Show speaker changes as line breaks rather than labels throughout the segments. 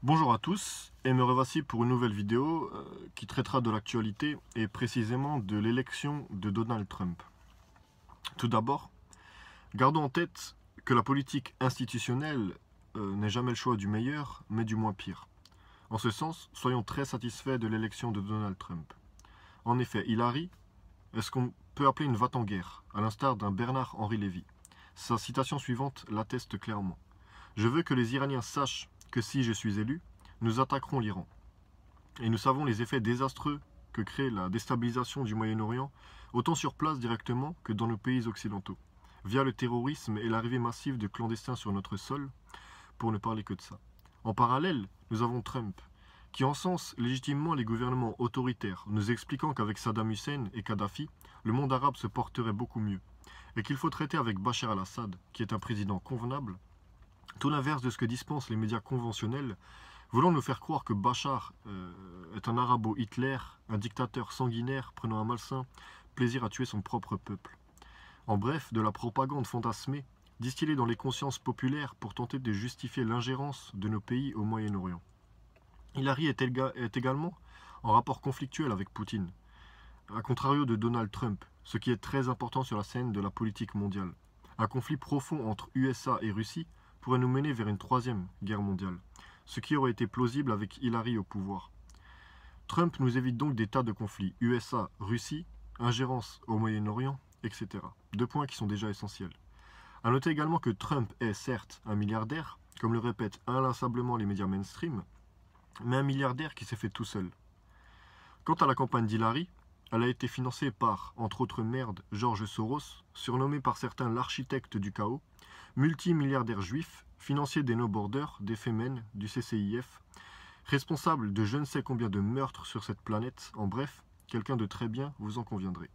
Bonjour à tous et me revoici pour une nouvelle vidéo qui traitera de l'actualité et précisément de l'élection de Donald Trump. Tout d'abord, gardons en tête que la politique institutionnelle n'est jamais le choix du meilleur mais du moins pire. En ce sens, soyons très satisfaits de l'élection de Donald Trump. En effet, Hillary est ce qu'on peut appeler une va-t-en-guerre, à l'instar d'un Bernard-Henri Lévy. Sa citation suivante l'atteste clairement. « Je veux que les Iraniens sachent que si je suis élu, nous attaquerons l'Iran. » Et nous savons les effets désastreux que crée la déstabilisation du Moyen-Orient, autant sur place directement que dans nos pays occidentaux, via le terrorisme et l'arrivée massive de clandestins sur notre sol, pour ne parler que de ça. En parallèle, nous avons Trump, qui encense légitimement les gouvernements autoritaires, nous expliquant qu'avec Saddam Hussein et Kadhafi, le monde arabe se porterait beaucoup mieux, et qu'il faut traiter avec Bachar al-Assad, qui est un président convenable, tout l'inverse de ce que dispensent les médias conventionnels, voulant nous faire croire que Bachar est un arabo-Hitler, un dictateur sanguinaire prenant un malsain plaisir à tuer son propre peuple. En bref, de la propagande fantasmée, distillée dans les consciences populaires pour tenter de justifier l'ingérence de nos pays au Moyen-Orient. Hillary est également en rapport conflictuel avec Poutine, à contrario de Donald Trump, ce qui est très important sur la scène de la politique mondiale. Un conflit profond entre USA et Russie pourrait nous mener vers une troisième guerre mondiale, ce qui aurait été plausible avec Hillary au pouvoir. Trump nous évite donc des tas de conflits, USA, Russie, ingérence au Moyen-Orient, etc. Deux points qui sont déjà essentiels. A noter également que Trump est certes un milliardaire, comme le répètent inlassablement les médias mainstream, mais un milliardaire qui s'est fait tout seul. Quant à la campagne d'Hillary, elle a été financée par, entre autres merdes, George Soros, surnommé par certains l'architecte du chaos, multimilliardaire juif, financier des No Borders, des Femen, du CCIF, responsable de je ne sais combien de meurtres sur cette planète, en bref, quelqu'un de très bien, vous en conviendrez.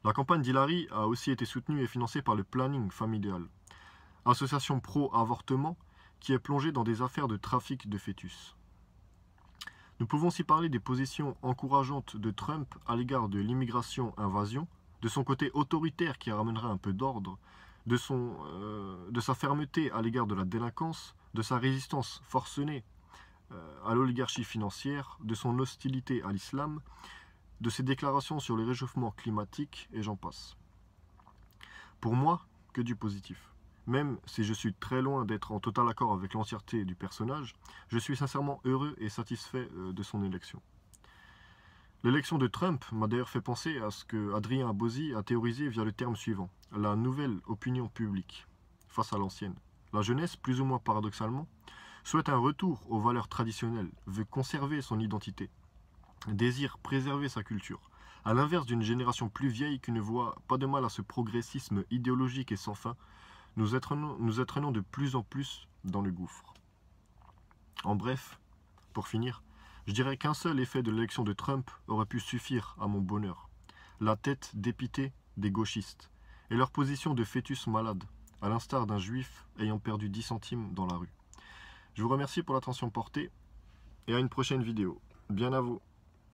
La campagne d'Hillary a aussi été soutenue et financée par le Planning Familial, association pro-avortement qui est plongée dans des affaires de trafic de fœtus. Nous pouvons aussi parler des positions encourageantes de Trump à l'égard de l'immigration-invasion, de son côté autoritaire qui ramènerait un peu d'ordre, de sa fermeté à l'égard de la délinquance, de sa résistance forcenée à l'oligarchie financière, de son hostilité à l'islam, de ses déclarations sur le réchauffement climatique, et j'en passe. Pour moi, que du positif. Même si je suis très loin d'être en total accord avec l'entièreté du personnage, je suis sincèrement heureux et satisfait de son élection. L'élection de Trump m'a d'ailleurs fait penser à ce que Adrien Abosi a théorisé via le terme suivant, la nouvelle opinion publique, face à l'ancienne. La jeunesse, plus ou moins paradoxalement, souhaite un retour aux valeurs traditionnelles, veut conserver son identité, désire préserver sa culture, à l'inverse d'une génération plus vieille qui ne voit pas de mal à ce progressisme idéologique et sans fin, nous entraînons de plus en plus dans le gouffre. En bref, pour finir, je dirais qu'un seul effet de l'élection de Trump aurait pu suffire à mon bonheur. La tête dépitée des gauchistes et leur position de fœtus malade, à l'instar d'un juif ayant perdu 10 centimes dans la rue. Je vous remercie pour l'attention portée et à une prochaine vidéo. Bien à vous.